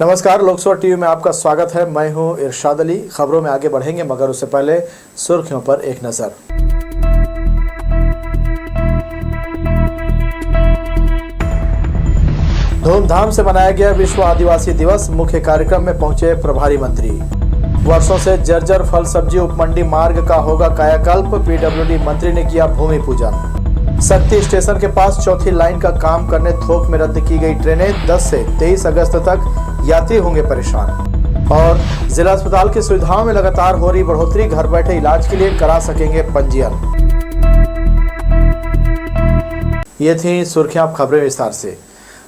नमस्कार, लोकसभा टीवी में आपका स्वागत है। मैं हूं इरशाद अली। खबरों में आगे बढ़ेंगे मगर उससे पहले सुर्खियों पर एक नजर। धूमधाम से मनाया गया विश्व आदिवासी दिवस। मुख्य कार्यक्रम में पहुंचे प्रभारी मंत्री। वर्षों से जर्जर फल सब्जी उपमंडी मार्ग का होगा कायाकल्प। पीडब्ल्यूडी मंत्री ने किया भूमि पूजन। शक्ति स्टेशन के पास चौथी लाइन का काम करने थोक में रद्द की गई ट्रेनें। 10 से 23 अगस्त तक यात्री होंगे परेशान। और जिला अस्पताल की सुविधाओं में लगातार हो रही बढ़ोतरी। घर बैठे इलाज के लिए करा सकेंगे पंजीयन। ये थी सुर्खियां। खबरें विस्तार से।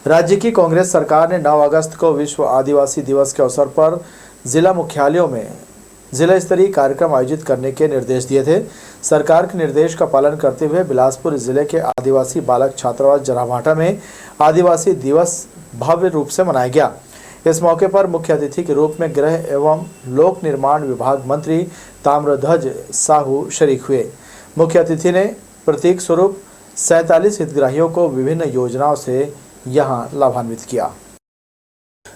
राज्य की कांग्रेस सरकार ने 9 अगस्त को विश्व आदिवासी दिवस के अवसर पर जिला मुख्यालयों में जिला स्तरीय कार्यक्रम आयोजित करने के निर्देश दिए थे। सरकार के निर्देश का पालन करते हुए बिलासपुर जिले के आदिवासी बालक छात्रावास जराभाटा में आदिवासी दिवस भव्य रूप से मनाया गया। इस मौके पर मुख्य अतिथि के रूप में गृह एवं लोक निर्माण विभाग मंत्री ताम्रध्वज साहू शरीक हुए। मुख्य अतिथि ने प्रतीक स्वरूप 47 हितग्राहियों को विभिन्न योजनाओं से यहां लाभान्वित किया।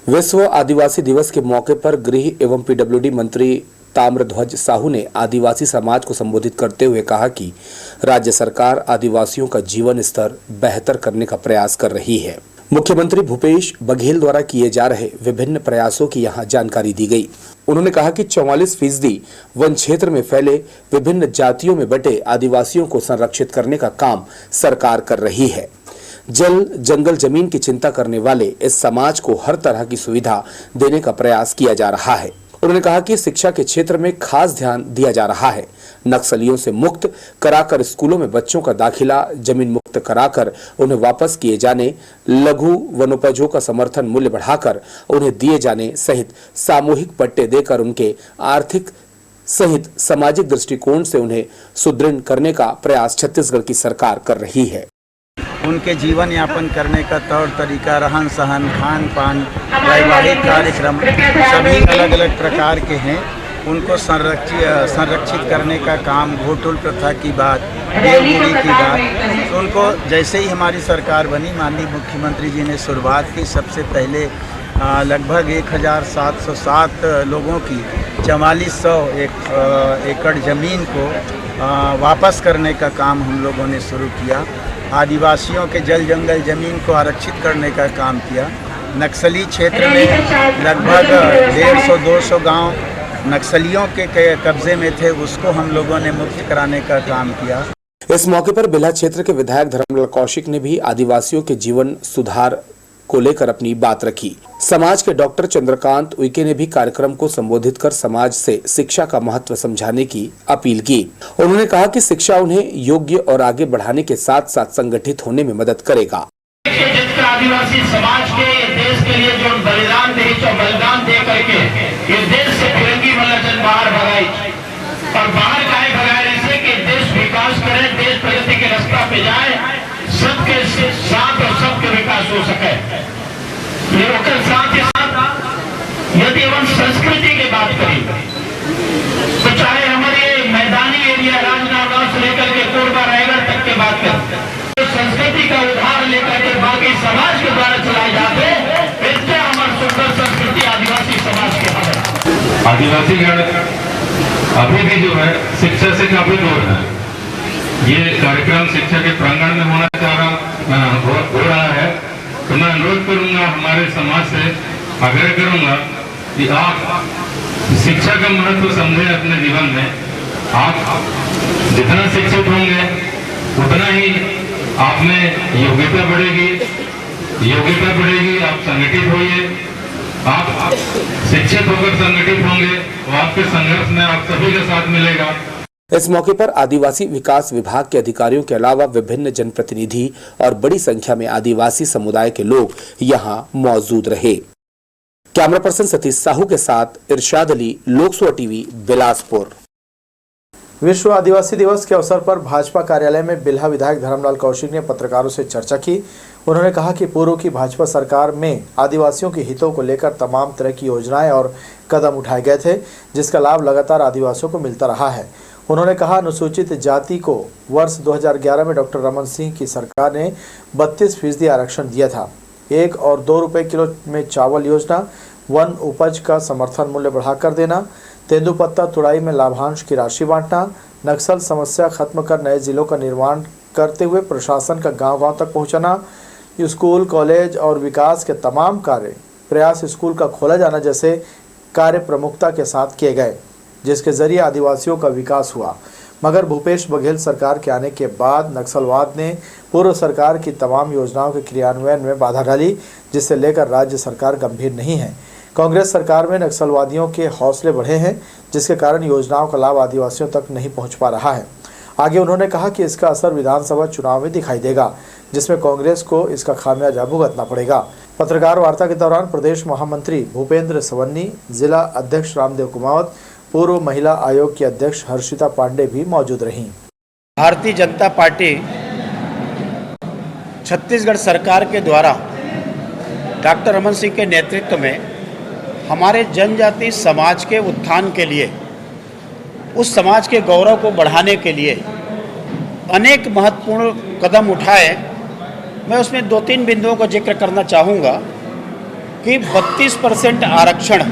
विश्व आदिवासी दिवस के मौके पर गृह एवं पीडब्ल्यूडी मंत्री ताम्रध्वज साहू ने आदिवासी समाज को संबोधित करते हुए कहा कि राज्य सरकार आदिवासियों का जीवन स्तर बेहतर करने का प्रयास कर रही है। मुख्यमंत्री भूपेश बघेल द्वारा किए जा रहे विभिन्न प्रयासों की यहां जानकारी दी गई। उन्होंने कहा कि 44% वन क्षेत्र में फैले विभिन्न जातियों में बटे आदिवासियों को संरक्षित करने का काम सरकार कर रही है। जल जंगल जमीन की चिंता करने वाले इस समाज को हर तरह की सुविधा देने का प्रयास किया जा रहा है। उन्होंने कहा कि शिक्षा के क्षेत्र में खास ध्यान दिया जा रहा है। नक्सलियों से मुक्त कराकर स्कूलों में बच्चों का दाखिला, जमीन मुक्त कराकर उन्हें वापस किए जाने, लघु वनोपजों का समर्थन मूल्य बढ़ाकर उन्हें दिए जाने सहित सामूहिक पट्टे देकर उनके आर्थिक सहित सामाजिक दृष्टिकोण से उन्हें सुदृढ़ करने का प्रयास छत्तीसगढ़ की सरकार कर रही है। उनके जीवन यापन करने का तौर तरीका, रहन सहन, खान पान, वैवाहिक कार्यक्रम सभी अलग अलग प्रकार के हैं। उनको संरक्षित करने का काम, घोटुल प्रथा की बात, देवगुड़ी की बात, तो उनको जैसे ही हमारी सरकार बनी, माननीय मुख्यमंत्री जी ने शुरुआत की। सबसे पहले लगभग 1707 लोगों की 4400 एकड़ ज़मीन को वापस करने का काम हम लोगों ने शुरू किया। आदिवासियों के जल जंगल जमीन को आरक्षित करने का काम किया। नक्सली क्षेत्र में लगभग 150-200 गांव नक्सलियों के कब्जे में थे, उसको हम लोगों ने मुक्त कराने का काम किया। इस मौके पर बिल्हा क्षेत्र के विधायक धर्मलाल कौशिक ने भी आदिवासियों के जीवन सुधार को लेकर अपनी बात रखी। समाज के डॉक्टर चंद्रकांत उइके ने भी कार्यक्रम को संबोधित कर समाज से शिक्षा का महत्व समझाने की अपील की। उन्होंने कहा कि शिक्षा उन्हें योग्य और आगे बढ़ाने के साथ साथ संगठित होने में मदद करेगा। आदिवासी समाज के देश के लिए जो बलिदान दे करके ये देश से फिरंगी मल्लचन बाहर भगाई और बाहर काहे भगाए ऐसे कि देश विकास करे, देश प्रगति के रास्ता पे जाए, सबके साथ और सबके विकास हो सके। ये साथ ही साथ यदि हम संस्कृति की बात करें तो चाहे हमारे मैदानी एरिया राजनांदगांव से लेकर के कोरबा रायगढ़ तक की बात करें, तो संस्कृति का उधार लेकर के बाकी समाज के द्वारा चलाए जाते, इससे हमारी सुंदर संस्कृति आदिवासी समाज के है। आदिवासी अभी भी जो है शिक्षा से काफी दूर है। ये कार्यक्रम शिक्षा के प्रांगण में हो रहा है, तो मैं अनुरोध करूंगा, हमारे समाज से आग्रह करूंगा कि आप शिक्षा का महत्व समझें अपने जीवन में। आप जितना शिक्षित होंगे उतना ही आप में योग्यता बढ़ेगी, आप संगठित होइए। आप शिक्षित होकर संगठित होंगे तो आपके संघर्ष में आप सभी का साथ मिलेगा। इस मौके पर आदिवासी विकास विभाग के अधिकारियों के अलावा विभिन्न जनप्रतिनिधि और बड़ी संख्या में आदिवासी समुदाय के लोग यहां मौजूद रहे। कैमरा पर्सन सतीश साहू के साथ इरशाद अली, लोकसभा टीवी, बिलासपुर। विश्व आदिवासी दिवस के अवसर पर भाजपा कार्यालय में बिल्हा विधायक धर्मलाल कौशिक ने पत्रकारों से चर्चा की। उन्होंने कहा कि पूर्व की भाजपा सरकार में आदिवासियों के हितों को लेकर तमाम तरह की योजनाएं और कदम उठाए गए थे, जिसका लाभ लगातार आदिवासियों को मिलता रहा है। उन्होंने कहा, अनुसूचित जाति को वर्ष 2011 में डॉक्टर रमन सिंह की सरकार ने 32% आरक्षण दिया था। 1 और 2 रुपए किलो में चावल योजना, वन उपज का समर्थन मूल्य बढ़ाकर देना, तेंदुपत्ता तुड़ाई में लाभांश की राशि बांटना, नक्सल समस्या खत्म कर नए जिलों का निर्माण करते हुए प्रशासन का गांव-गांव तक पहुंचना, स्कूल, कॉलेज और विकास के तमाम कार्य, प्रयास स्कूल का खोला जाना जैसे कार्य प्रमुखता के साथ किए गए, जिसके जरिए आदिवासियों का विकास हुआ। मगर भूपेश बघेल सरकार के आने के बाद नक्सलवाद ने पूर्व सरकार की तमाम योजनाओं के क्रियान्वयन में बाधा डाली, जिसे लेकर राज्य सरकार गंभीर नहीं है। कांग्रेस सरकार में नक्सलवादियों के हौसले बढ़े हैं, जिसके कारण योजनाओं का लाभ आदिवासियों तक नहीं पहुंच पा रहा है। आगे उन्होंने कहा कि इसका असर विधानसभा चुनाव में दिखाई देगा, जिसमें कांग्रेस को इसका खामियाजा भुगतना पड़ेगा। पत्रकार वार्ता के दौरान प्रदेश महामंत्री भूपेंद्र सवन्नी, जिला अध्यक्ष रामदेव कुमावत, पूर्व महिला आयोग की अध्यक्ष हर्षिता पांडे भी मौजूद रहीं। भारतीय जनता पार्टी छत्तीसगढ़ सरकार के द्वारा डॉक्टर रमन सिंह के नेतृत्व में हमारे जनजाति समाज के उत्थान के लिए, उस समाज के गौरव को बढ़ाने के लिए अनेक महत्वपूर्ण कदम उठाए। मैं उसमें 2-3 बिंदुओं का जिक्र करना चाहूँगा कि 32% आरक्षण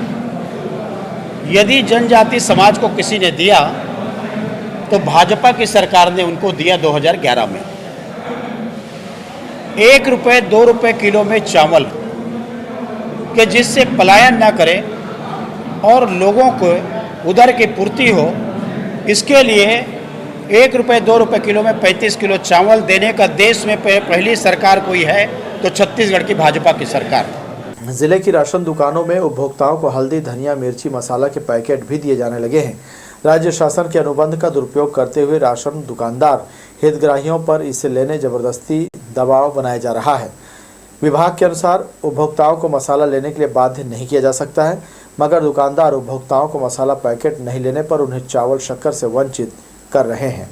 यदि जनजाति समाज को किसी ने दिया तो भाजपा की सरकार ने उनको दिया 2011 में। 1 रुपये 2 रुपये किलो में चावल कि जिससे पलायन न करे और लोगों को उदर की पूर्ति हो, इसके लिए 1 रुपये 2 रुपये किलो में 35 किलो चावल देने का देश में पहली सरकार कोई है तो छत्तीसगढ़ की भाजपा की सरकार। जिले की राशन दुकानों में उपभोक्ताओं को हल्दी, धनिया, मिर्ची, मसाला के पैकेट भी दिए जाने लगे हैं। राज्य शासन के अनुबंध का दुरुपयोग करते हुए राशन दुकानदार हितग्राहियों पर इसे लेने जबरदस्ती दबाव बनाया जा रहा है। विभाग के अनुसार उपभोक्ताओं को मसाला लेने के लिए बाध्य नहीं किया जा सकता है, मगर दुकानदार उपभोक्ताओं को मसाला पैकेट नहीं लेने पर उन्हें चावल, शक्कर से वंचित कर रहे हैं।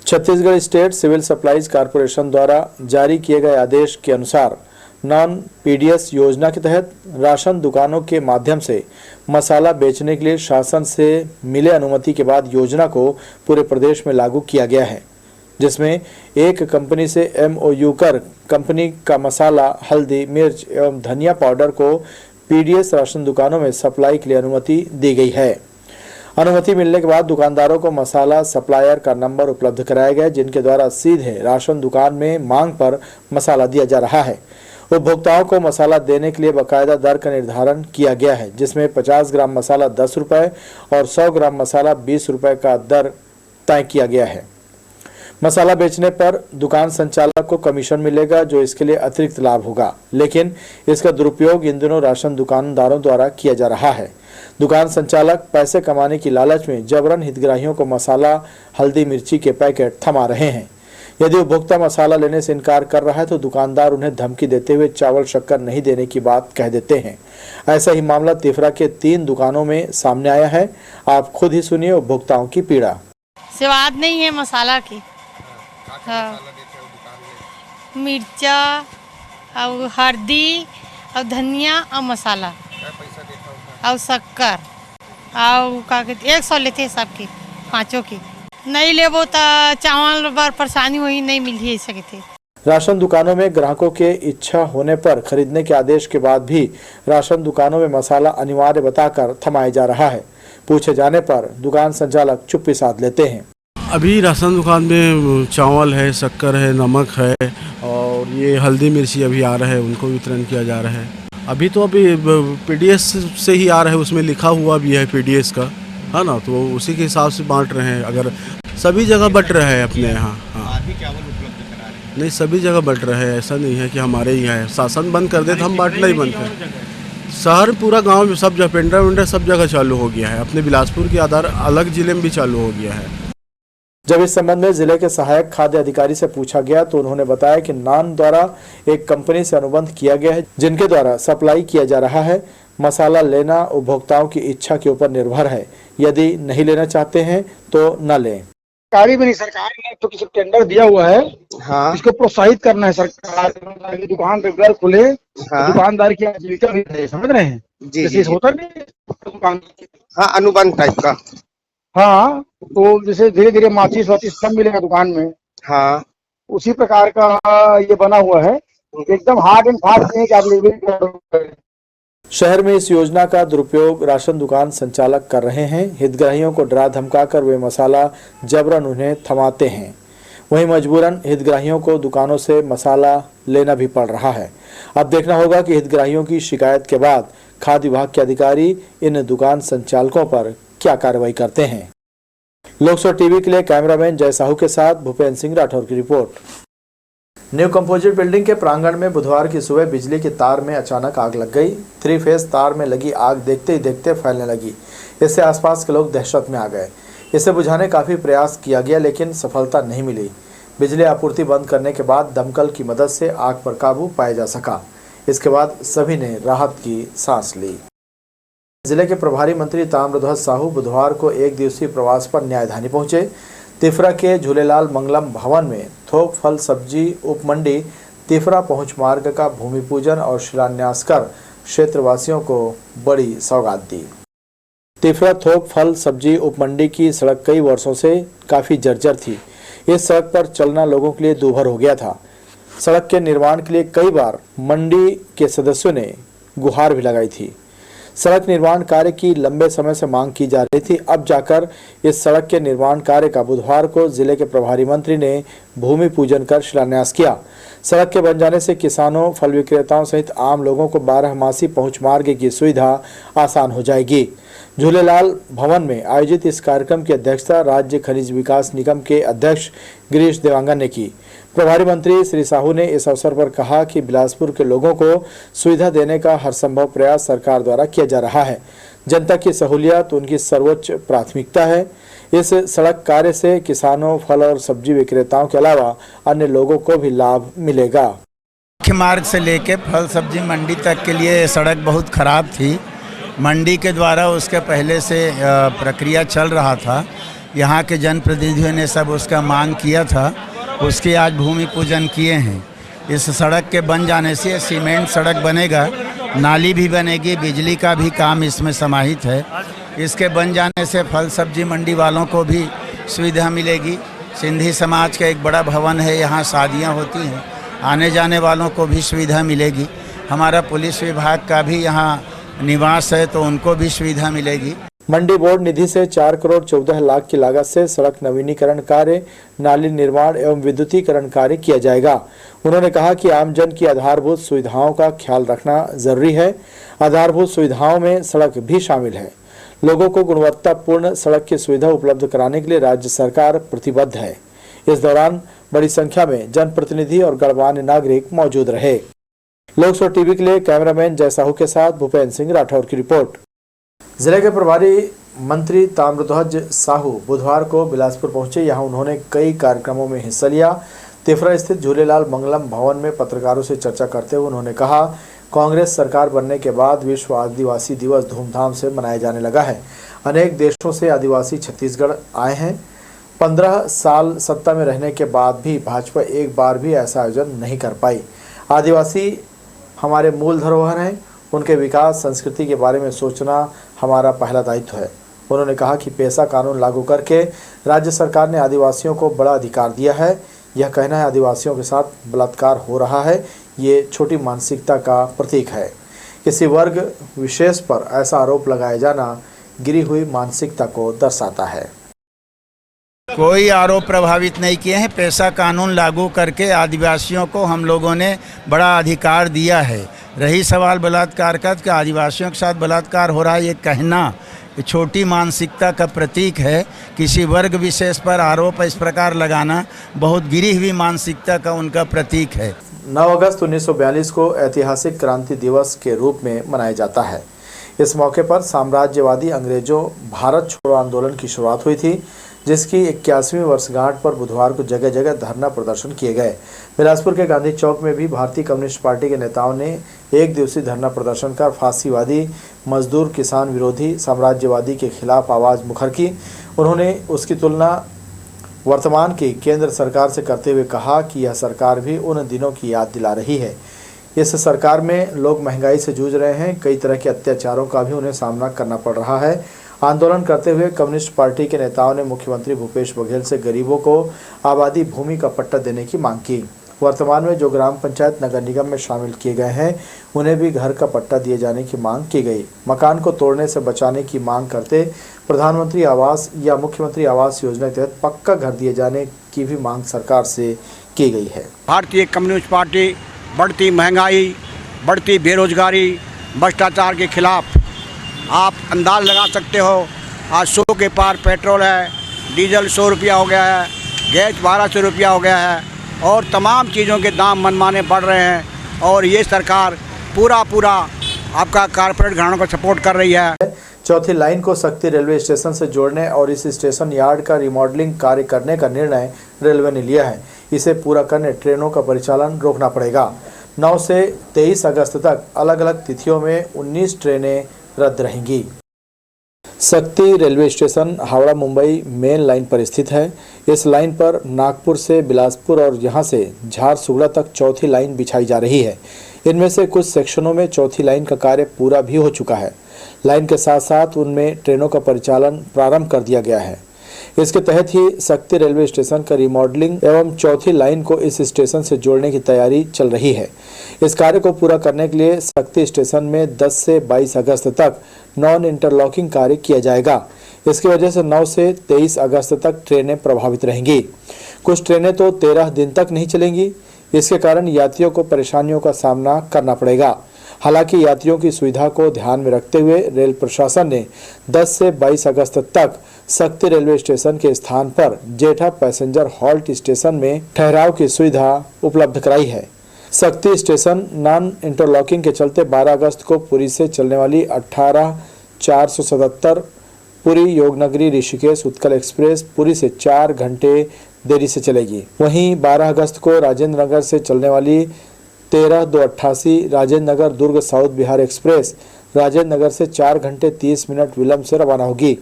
Chhattisgarh state civil supplies corporation द्वारा जारी किए गए आदेश के अनुसार नॉन पीडीएस योजना के तहत राशन दुकानों के माध्यम से मसाला बेचने के लिए शासन से मिले अनुमति के बाद योजना को पूरे प्रदेश में लागू किया गया है, जिसमें एक कंपनी से MOU कर कंपनी का मसाला, हल्दी, मिर्च एवं धनिया पाउडर को पीडीएस राशन दुकानों में सप्लाई के लिए अनुमति दी गई है। अनुमति मिलने के बाद दुकानदारों को मसाला सप्लायर का नंबर उपलब्ध कराया गया, जिनके द्वारा सीधे राशन दुकान में मांग पर मसाला दिया जा रहा है। उपभोक्ताओं को मसाला देने के लिए बाकायदा दर का निर्धारण किया गया है, जिसमें 50 ग्राम मसाला 10 रुपये और 100 ग्राम मसाला 20 रुपये का दर तय किया गया है। मसाला बेचने पर दुकान संचालक को कमीशन मिलेगा, जो इसके लिए अतिरिक्त लाभ होगा, लेकिन इसका दुरुपयोग इन दिनों राशन दुकानदारों द्वारा किया जा रहा है। दुकान संचालक पैसे कमाने की लालच में जबरन हितग्राहियों को मसाला, हल्दी, मिर्ची के पैकेट थमा रहे हैं। यदि उपभोक्ता मसाला लेने से इनकार कर रहा है तो दुकानदार उन्हें धमकी देते हुए चावल, शक्कर नहीं देने की बात कह देते हैं। ऐसा ही मामला तिफरा के 3 दुकानों में सामने आया है। आप खुद ही सुनिए उपभोक्ताओं की पीड़ा। स्वाद नहीं है मसाला की। हाँ, मिर्चा और हल्दी और धनिया और मसाला और शक्कर और का कहते 100 लेते सबके 5 की। नहीं लेबो तो चावल बार परेशानी वही नहीं मिली सकते। राशन दुकानों में ग्राहकों के इच्छा होने पर खरीदने के आदेश के बाद भी राशन दुकानों में मसाला अनिवार्य बताकर थमाया जा रहा है। पूछे जाने पर दुकान संचालक चुप्पी साध लेते हैं। अभी राशन दुकान में चावल है, शक्कर है, नमक है और ये हल्दी, मिर्ची अभी आ रहा है, उनको वितरण किया जा रहा है। अभी तो अभी पीडीएस से ही आ रहा है, उसमें लिखा हुआ भी है पीडीएस का, है ना, तो उसी के हिसाब से बांट रहे हैं। अगर सभी जगह बट रहा है अपने यहाँ। हाँ, नहीं, सभी जगह बट रहा है, ऐसा नहीं है कि हमारे ही है। शासन बंद कर दे तो हम बांटना ही बंद करें। शहर, पूरा गांव में सब जगह पेंडा वेंडा सब जगह चालू हो गया है। अपने बिलासपुर के आधार अलग जिले में भी चालू हो गया है। जब इस संबंध में जिले के सहायक खाद्य अधिकारी से पूछा गया तो उन्होंने बताया कि नान द्वारा एक कंपनी से अनुबंध किया गया है, जिनके द्वारा सप्लाई किया जा रहा है। मसाला लेना उपभोक्ताओं की इच्छा के ऊपर निर्भर है। यदि नहीं लेना चाहते हैं तो न लें। सरकारी भी नहीं, सरकार ने तो किसी टेंडर दिया हुआ है। हाँ, इसको प्रोत्साहित करना है सरकार, दुकान पे घर खुले। हाँ, दुकानदार की आजीविका भी है, समझ रहे हैं जी, जैसे होता नहीं दुकान। हाँ, अनुबंध टाइप का। हाँ, तो जैसे धीरे धीरे माचिस वाचिस सब मिलेगा दुकान में। हाँ, उसी प्रकार का ये बना हुआ है। एकदम हार्ड एंड फास्ट नहीं कि आप शहर में इस योजना का दुरुपयोग राशन दुकान संचालक कर रहे हैं। हितग्राहियों को डरा धमकाकर वे मसाला जबरन उन्हें थमाते हैं। वहीं मजबूरन हितग्राहियों को दुकानों से मसाला लेना भी पड़ रहा है। अब देखना होगा कि हितग्राहियों की शिकायत के बाद खाद्य विभाग के अधिकारी इन दुकान संचालकों पर क्या कार्रवाई करते हैं। लोकसभा टीवी के लिए कैमरामैन जय साहू के साथ भूपेंद्र सिंह राठौर की रिपोर्ट। न्यू कंपोजिट बिल्डिंग के प्रांगण में बुधवार की सुबह बिजली के तार में अचानक आग लग गई। 3 फेज तार में लगी आग देखते ही देखते फैलने लगी। इससे आसपास के लोग दहशत में आ गए। इसे बुझाने काफी प्रयास किया गया लेकिन सफलता नहीं मिली। बिजली आपूर्ति बंद करने के बाद दमकल की मदद से आग पर काबू पाया जा सका। इसके बाद सभी ने राहत की सांस ली। जिले के प्रभारी मंत्री ताम्रध्वज साहू बुधवार को 1 दिवसीय प्रवास पर न्यायधानी पहुंचे। तिफरा के झूलेलाल मंगलम भवन में थोक फल सब्जी उपमंडी तिफरा पहुंच मार्ग का भूमि पूजन और शिलान्यास कर क्षेत्रवासियों को बड़ी सौगात दी। तिफरा थोक फल सब्जी उपमंडी की सड़क कई वर्षों से काफी जर्जर थी। इस सड़क पर चलना लोगों के लिए दूभर हो गया था। सड़क के निर्माण के लिए कई बार मंडी के सदस्यों ने गुहार भी लगाई थी। सड़क निर्माण कार्य की लंबे समय से मांग की जा रही थी। अब जाकर इस सड़क के निर्माण कार्य का बुधवार को जिले के प्रभारी मंत्री ने भूमि पूजन कर शिलान्यास किया। सड़क के बन जाने से किसानों, फल विक्रेताओं सहित आम लोगों को 12 मासी पहुंच मार्ग की सुविधा आसान हो जाएगी। झूलेलाल भवन में आयोजित इस कार्यक्रम की अध्यक्षता राज्य खनिज विकास निगम के अध्यक्ष गिरीश देवांगन ने की। प्रभारी मंत्री श्री साहू ने इस अवसर पर कहा कि बिलासपुर के लोगों को सुविधा देने का हर संभव प्रयास सरकार द्वारा किया जा रहा है। जनता की सहूलियत उनकी सर्वोच्च प्राथमिकता है। इस सड़क कार्य से किसानों, फल और सब्जी विक्रेताओं के अलावा अन्य लोगों को भी लाभ मिलेगा। मुख्य मार्ग से लेकर फल सब्जी मंडी तक के लिए सड़क बहुत खराब थी। मंडी के द्वारा उसके पहले से प्रक्रिया चल रहा था। यहाँ के जनप्रतिनिधियों ने सब उसका मांग किया था। उसके आज भूमि पूजन किए हैं। इस सड़क के बन जाने से सीमेंट सड़क बनेगा, नाली भी बनेगी, बिजली का भी काम इसमें समाहित है। इसके बन जाने से फल सब्जी मंडी वालों को भी सुविधा मिलेगी। सिंधी समाज का एक बड़ा भवन है, यहाँ शादियाँ होती हैं, आने जाने वालों को भी सुविधा मिलेगी। हमारा पुलिस विभाग का भी यहाँ निवास है तो उनको भी सुविधा मिलेगी। मंडी बोर्ड निधि से 4 करोड़ 14 लाख की लागत से सड़क नवीनीकरण कार्य, नाली निर्माण एवं विद्युतीकरण कार्य किया जाएगा। उन्होंने कहा कि आमजन की आधारभूत सुविधाओं का ख्याल रखना जरूरी है। आधारभूत सुविधाओं में सड़क भी शामिल है। लोगों को गुणवत्तापूर्ण सड़क की सुविधा उपलब्ध कराने के लिए राज्य सरकार प्रतिबद्ध है। इस दौरान बड़ी संख्या में जनप्रतिनिधि और गणमान्य नागरिक मौजूद रहे। लोकसभा टीवी के लिए कैमरामैन जय साहू के साथ भूपेंद्र सिंह राठौर की रिपोर्ट। जिले के प्रभारी मंत्री ताम्रध्वज साहू बुधवार को बिलासपुर पहुंचे। यहां उन्होंने कई कार्यक्रमों में हिस्सा लिया। तिफरा स्थित झूलेलाल मंगलम भवन में पत्रकारों से चर्चा करते हुए उन्होंने कहा, कांग्रेस सरकार बनने के बाद विश्व आदिवासी दिवस धूमधाम से मनाया जाने लगा है। अनेक देशों से आदिवासी छत्तीसगढ़ आए हैं। 15 साल सत्ता में रहने के बाद भी भाजपा एक बार भी ऐसा आयोजन नहीं कर पाई। आदिवासी हमारे मूल धरोहर हैं। उनके विकास, संस्कृति के बारे में सोचना हमारा पहला दायित्व है। उन्होंने कहा कि पेशा कानून लागू करके राज्य सरकार ने आदिवासियों को बड़ा अधिकार दिया है। यह कहना है आदिवासियों के साथ बलात्कार हो रहा है, ये छोटी मानसिकता का प्रतीक है। किसी वर्ग विशेष पर ऐसा आरोप लगाया जाना गिरी हुई मानसिकता को दर्शाता है। कोई आरोप प्रभावित नहीं किए हैं। पेशा कानून लागू करके आदिवासियों को हम लोगों ने बड़ा अधिकार दिया है। रही सवाल बलात्कार का, कि आदिवासियों के साथ बलात्कार हो रहा है, ये कहना छोटी मानसिकता का प्रतीक है। किसी वर्ग विशेष पर आरोप इस प्रकार लगाना बहुत गिरी हुई मानसिकता का उनका प्रतीक है। 9 अगस्त 1942 को ऐतिहासिक क्रांति दिवस के रूप में मनाया जाता है। इस मौके पर साम्राज्यवादी अंग्रेजों भारत छोड़ो आंदोलन की शुरुआत हुई थी, जिसकी 81वीं वर्षगांठ पर बुधवार को जगह जगह धरना प्रदर्शन किए गए। बिलासपुर के गांधी चौक में भी भारतीय कम्युनिस्ट पार्टी के नेताओं ने 1 दिवसीय धरना प्रदर्शन कर फांसीवादी, मजदूर, किसान विरोधी, साम्राज्यवादी के खिलाफ आवाज़ मुखर की। उन्होंने उसकी तुलना वर्तमान की केंद्र सरकार से करते हुए कहा कि यह सरकार भी उन दिनों की याद दिला रही है। इस सरकार में लोग महंगाई से जूझ रहे हैं, कई तरह के अत्याचारों का भी उन्हें सामना करना पड़ रहा है। आंदोलन करते हुए कम्युनिस्ट पार्टी के नेताओं ने मुख्यमंत्री भूपेश बघेल से गरीबों को आबादी भूमि का पट्टा देने की मांग की। वर्तमान में जो ग्राम पंचायत नगर निगम में शामिल किए गए हैं उन्हें भी घर का पट्टा दिए जाने की मांग की गई। मकान को तोड़ने से बचाने की मांग करते प्रधानमंत्री आवास या मुख्यमंत्री आवास योजना के तहत पक्का घर दिए जाने की भी मांग सरकार से की गई है। भारतीय कम्युनिस्ट पार्टी बढ़ती महंगाई, बढ़ती बेरोजगारी, भ्रष्टाचार के खिलाफ आप अंदाज लगा सकते हो। आज 100 के पार पेट्रोल है, डीजल 100 रुपया हो गया है, गैस 1200 रुपया हो गया है और तमाम चीज़ों के दाम मनमाने बढ़ रहे हैं और ये सरकार पूरा आपका कारपोरेट घरानों को सपोर्ट कर रही है। चौथी लाइन को शक्ति रेलवे स्टेशन से जोड़ने और इस स्टेशन यार्ड का रिमॉडलिंग कार्य करने का निर्णय रेलवे ने लिया है। इसे पूरा करने ट्रेनों का परिचालन रोकना पड़ेगा। 9 से 23 अगस्त तक अलग अलग तिथियों में 19 ट्रेनें रद्द रहेंगी। शक्ति railway station Howrah Mumbai main line पर स्थित है। इस लाइन पर नागपुर से बिलासपुर और यहां से झारसुगड़ा तक चौथी लाइन बिछाई जा रही है। इनमें से कुछ सेक्शनों में चौथी लाइन का कार्य पूरा भी हो चुका है। लाइन के साथ साथ उनमें ट्रेनों का परिचालन प्रारंभ कर दिया गया है। इसके तहत ही शक्ति रेलवे स्टेशन का रिमॉडलिंग एवं चौथी लाइन को इस स्टेशन से जोड़ने की तैयारी चल रही है। इस कार्य को पूरा करने के लिए शक्ति स्टेशन में 10 से 22 अगस्त तक नॉन इंटरलॉकिंग कार्य किया जाएगा। इसकी वजह से 9 से 23 अगस्त तक ट्रेनें प्रभावित रहेंगी। कुछ ट्रेनें तो 13 दिन तक नहीं चलेंगी। इसके कारण यात्रियों को परेशानियों का सामना करना पड़ेगा। हालांकि यात्रियों की सुविधा को ध्यान में रखते हुए रेल प्रशासन ने 10 से 22 अगस्त तक शक्ति रेलवे स्टेशन के स्थान पर जेठा पैसेंजर हॉल्ट स्टेशन में ठहराव की सुविधा उपलब्ध कराई है। शक्ति स्टेशन नॉन इंटरलॉकिंग के चलते 12 अगस्त को पुरी से चलने वाली 18-477 पुरी योगनगरी ऋषिकेश उत्कल एक्सप्रेस पुरी से 4 घंटे देरी से चलेगी। वहीं 12 अगस्त को राजेंद्र नगर से चलने वाली 13-288 राजेंद्र नगर दुर्ग साउथ बिहार एक्सप्रेस राजेंद्र नगर से 4 घंटे 30 मिनट विलंब से रवाना होगी।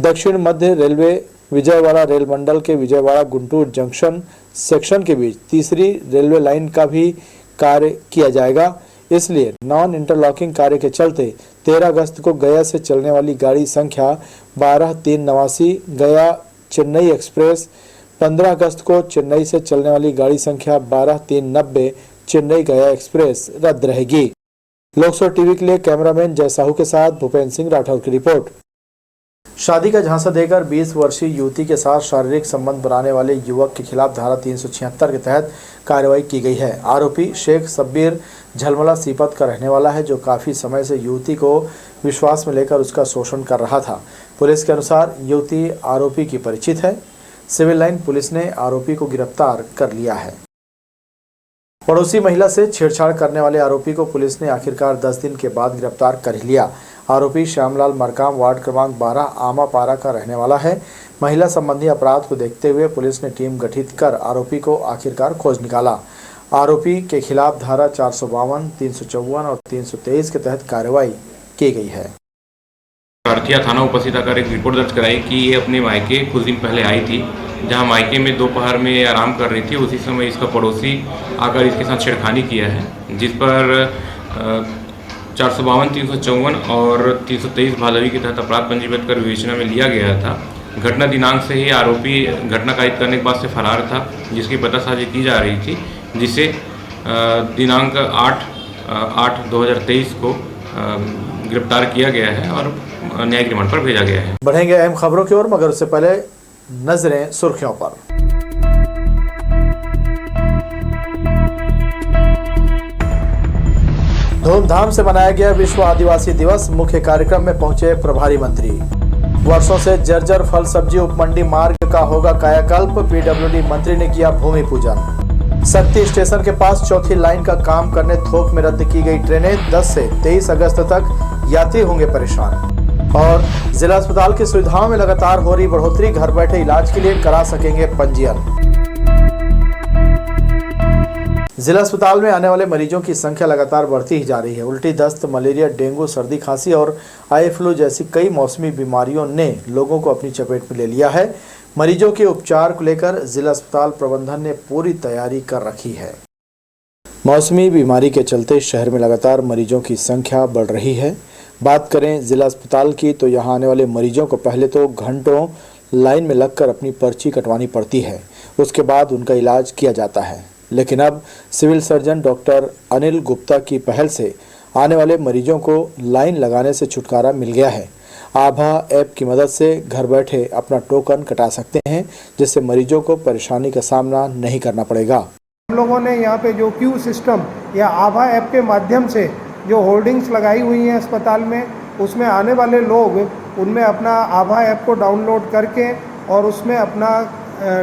दक्षिण मध्य रेलवे विजयवाड़ा रेल मंडल के विजयवाड़ा गुंटूर जंक्शन सेक्शन के बीच तीसरी रेलवे लाइन का भी कार्य किया जाएगा। इसलिए नॉन इंटरलॉकिंग कार्य के चलते 13 अगस्त को गया से चलने वाली गाड़ी संख्या 12-389 गया चेन्नई एक्सप्रेस, 15 अगस्त को चेन्नई से चलने वाली गाड़ी संख्या 12-390 चेन्नई गया एक्सप्रेस रद्द रहेगी। लोकसभा टीवी के लिए कैमरामैन जय साहू के साथ भूपेंद्र सिंह राठौर की रिपोर्ट। शादी का झांसा देकर 20 वर्षीय युवती के साथ शारीरिक संबंध बनाने वाले युवक के खिलाफ धारा 376 के तहत कार्रवाई की गई है। आरोपी शेख शब्बीर झलमला सीपत का रहने वाला है, जो काफी समय से युवती को विश्वास में लेकर उसका शोषण कर रहा था। पुलिस के अनुसार युवती आरोपी की परिचित है। सिविल लाइन पुलिस ने आरोपी को गिरफ्तार कर लिया है। पड़ोसी महिला से छेड़छाड़ करने वाले आरोपी को पुलिस ने आखिरकार 10 दिन के बाद गिरफ्तार कर लिया। आरोपी श्यामलाल मरकाम वार्ड क्रमांक 12 आमापारा का रहने वाला है। महिला संबंधी अपराध को देखते हुए पुलिस ने टीम गठित कर आरोपी को आखिरकार खोज निकाला। आरोपी के खिलाफ धारा 452, 354 और 323 के तहत कार्रवाई की गई है। भारतीय थाना उपस्थित आकर एक रिपोर्ट दर्ज कराई कि ये अपने मायके कुछ दिन पहले आई थी, जहां मायके में दोपहर में आराम कर रही थी। उसी समय इसका पड़ोसी आकर इसके साथ छेड़खानी किया है, जिस पर 452, 354 और 323 भादवी के तहत अपराध पंजीबद्ध कर विवेचना में लिया गया था। घटना दिनांक से ही आरोपी घटना कारित करने के बाद से फरार था, जिसकी पतासाजी की जा रही थी, जिसे दिनांक 8/8/2023 को गिरफ्तार किया गया है और न्यायिक रिमांड पर भेजा गया है। बढ़ेंगे अहम खबरों की ओर, मगर उससे पहले नजरें सुर्खियों पर। धूमधाम से मनाया गया विश्व आदिवासी दिवस। मुख्य कार्यक्रम में पहुंचे प्रभारी मंत्री। वर्षों से जर्जर फल सब्जी उपमंडी मार्ग का होगा कायाकल्प। पीडब्ल्यूडी मंत्री ने किया भूमि पूजन। शक्ति स्टेशन के पास चौथी लाइन का काम करने थोक में रद्द की गई ट्रेनें। 10 से 23 अगस्त तक यात्री होंगे परेशान। और जिला अस्पताल की सुविधाओं में लगातार हो रही बढ़ोतरी। घर बैठे इलाज के लिए करा सकेंगे पंजीयन। जिला अस्पताल में आने वाले मरीजों की संख्या लगातार बढ़ती ही जा रही है। उल्टी, दस्त, मलेरिया, डेंगू, सर्दी, खांसी और आई फ्लू जैसी कई मौसमी बीमारियों ने लोगों को अपनी चपेट में ले लिया है। मरीजों के उपचार को लेकर जिला अस्पताल प्रबंधन ने पूरी तैयारी कर रखी है। मौसमी बीमारी के चलते शहर में लगातार मरीजों की संख्या बढ़ रही है। बात करें जिला अस्पताल की, तो यहाँ आने वाले मरीजों को पहले तो घंटों लाइन में लगकर अपनी पर्ची कटवानी पड़ती है। उसके बाद उनका इलाज किया जाता है। लेकिन अब civil surgeon doctor Anil Gupta की पहल से आने वाले मरीजों को लाइन लगाने से छुटकारा मिल गया है। आभा ऐप की मदद से घर बैठे अपना टोकन कटा सकते हैं, जिससे मरीजों को परेशानी का सामना नहीं करना पड़ेगा। हम लोगों ने यहाँ पे जो क्यू सिस्टम या आभा ऐप के माध्यम से जो होर्डिंग्स लगाई हुई हैं अस्पताल में, उसमें आने वाले लोग उनमें अपना आभा ऐप को डाउनलोड करके और उसमें अपना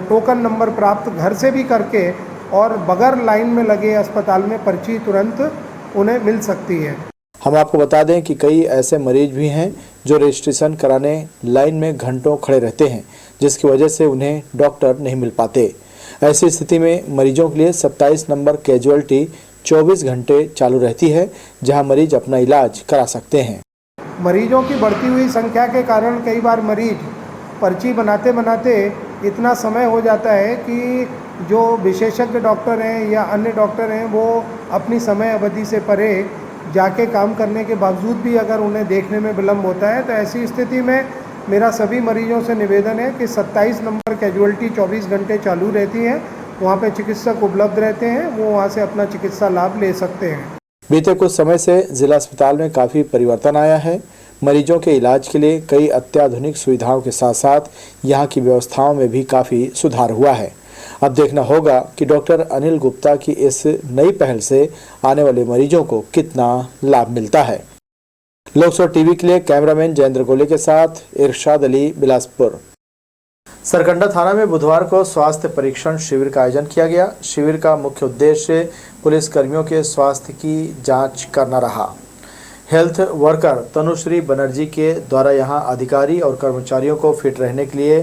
टोकन नंबर प्राप्त घर से भी करके और बगैर लाइन में लगे अस्पताल में पर्ची तुरंत उन्हें मिल सकती है। हम आपको बता दें कि कई ऐसे मरीज भी हैं जो रजिस्ट्रेशन कराने लाइन में घंटों खड़े रहते हैं, जिसकी वजह से उन्हें डॉक्टर नहीं मिल पाते। ऐसी स्थिति में मरीजों के लिए 27 नंबर कैजुअलिटी 24 घंटे चालू रहती है, जहां मरीज अपना इलाज करा सकते हैं। मरीजों की बढ़ती हुई संख्या के कारण कई बार मरीज पर्ची बनाते बनाते इतना समय हो जाता है कि जो विशेषज्ञ डॉक्टर हैं या अन्य डॉक्टर हैं वो अपनी समय अवधि से परे जाके काम करने के बावजूद भी अगर उन्हें देखने में विलम्ब होता है, तो ऐसी स्थिति में मेरा सभी मरीजों से निवेदन है कि 27 नंबर कैजुअलिटी 24 घंटे चालू रहती है। वहाँ पे चिकित्सक उपलब्ध रहते हैं, वो वहाँ से अपना चिकित्सा लाभ ले सकते हैं। बीते कुछ समय से जिला अस्पताल में काफ़ी परिवर्तन आया है। मरीजों के इलाज के लिए कई अत्याधुनिक सुविधाओं के साथ साथ यहाँ की व्यवस्थाओं में भी काफ़ी सुधार हुआ है। अब देखना होगा कि डॉक्टर अनिल गुप्ता की इस नई पहल से आने वाले मरीजों को कितना लाभ मिलता है। लोकसभा टीवी के लिए कैमरामैन जयेंद्र गोले के साथ इरशाद अली, बिलासपुर। सरकंडा थाना में बुधवार को स्वास्थ्य परीक्षण शिविर का आयोजन किया गया। शिविर का मुख्य उद्देश्य पुलिस कर्मियों के स्वास्थ्य की जांच करना रहा। हेल्थ वर्कर तनुश्री बनर्जी के द्वारा यहां अधिकारी और कर्मचारियों को फिट रहने के लिए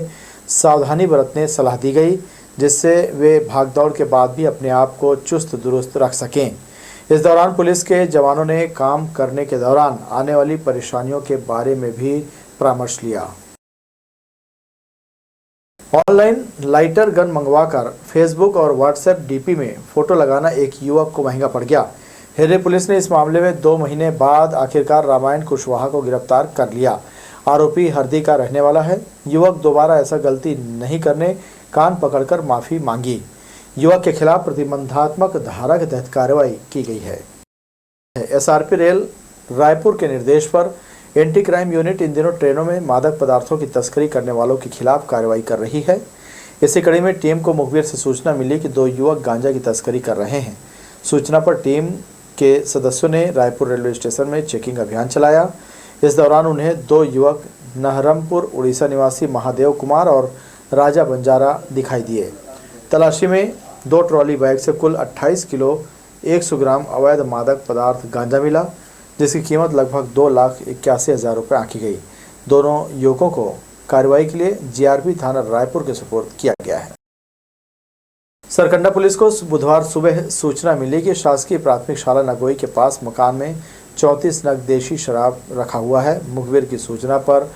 सावधानी बरतने सलाह दी गई, जिससे वे भागदौड़ के बाद भी अपने आप को चुस्त दुरुस्त रख सकें। इस दौरान पुलिस के जवानों ने काम करने के दौरान आने वाली परेशानियों के बारे में भी परामर्श लिया। ऑनलाइन लाइटर गन मंगवाकर फेसबुक और व्हाट्सएप डीपी में फोटो लगाना एक युवक को महंगा पड़ गया। हिर्री पुलिस ने इस मामले में 2 महीने बाद आखिरकार रामायण कुशवाहा को गिरफ्तार कर लिया। आरोपी हरदी का रहने वाला है। युवक दोबारा ऐसा गलती नहीं करने कान पकड़कर माफी मांगी। युवक के खिलाफ प्रतिबंधात्मक धारा के तहत कार्रवाई की गई है। एसआरपी रेल रायपुर के निर्देश पर एंटी क्राइम यूनिट इन दिनों ट्रेनों में मादक पदार्थों की तस्करी करने वालों के खिलाफ कार्रवाई कर रही है। इसी कड़ी में टीम को मुखबिर से सूचना मिली कि 2 युवक गांजा की तस्करी कर रहे हैं। सूचना पर टीम के सदस्यों ने रायपुर रेलवे स्टेशन में चेकिंग अभियान चलाया। इस दौरान उन्हें 2 युवक नहरमपुर उड़ीसा निवासी महादेव कुमार और राजा बंजारा दिखाई दिए। तलाशी में 2 ट्रॉली बैग से कुल 28 किलो 100 ग्राम अवैध मादक पदार्थ गांजा मिला, जिसकी कीमत लगभग 2,81,000 रुपये आंकी गई। दोनों युवकों को कार्रवाई के लिए जीआरपी थाना रायपुर के सुपुर्द किया गया है। सरकंडा पुलिस को बुधवार सुबह सूचना मिली कि शासकीय प्राथमिक शाला नगोई के पास मकान में 34 नग देशी शराब रखा हुआ है। मुखबिर की सूचना पर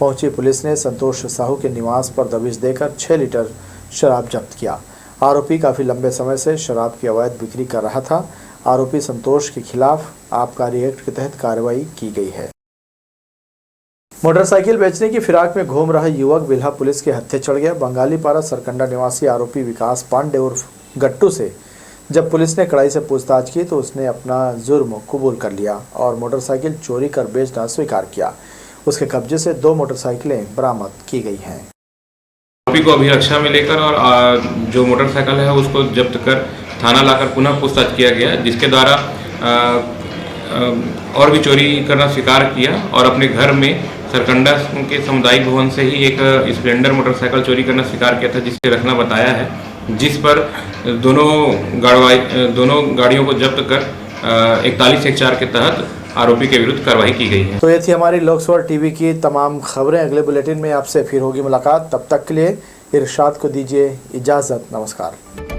पहुंची पुलिस ने संतोष साहू के निवास पर दबिश देकर 6 लीटर शराब जब्त किया। आरोपी काफ़ी लंबे समय से शराब की अवैध बिक्री कर रहा था। आरोपी संतोष के खिलाफ आबकारी एक्ट के तहत कार्रवाई की गई है। मोटरसाइकिल बेचने की फिराक में घूम रहा युवक बिल्हा पुलिस के हत्थे चढ़ गया। बंगाली पारा सरकंडा निवासी आरोपी विकास पांडे उर्फ गट्टू से जब पुलिस ने कड़ाई से पूछताछ की तो उसने अपना जुर्म कबूल कर लिया और मोटरसाइकिल चोरी कर बेचना स्वीकार किया। उसके कब्जे से 2 मोटरसाइकिलें बरामद की गई हैं। आरोपी को अभिरक्षा में लेकर और जो मोटरसाइकिल है उसको जब्त कर थाना लाकर पुनः पूछताछ किया गया, जिसके द्वारा और भी चोरी करना स्वीकार किया और अपने घर में सरकंडा के सामुदायिक भवन से ही एक स्प्लेंडर मोटरसाइकिल चोरी करना स्वीकार किया था, जिससे रखना बताया है, जिस पर दोनों गाड़ियों को जब्त कर 4114 के तहत आरोपी के विरुद्ध कार्रवाई की गई है। तो ये थी हमारी लोकसभा टीवी की तमाम खबरें। अगले बुलेटिन में आपसे फिर होगी मुलाकात। तब तक के लिए इरशाद को दीजिए इजाज़त। नमस्कार।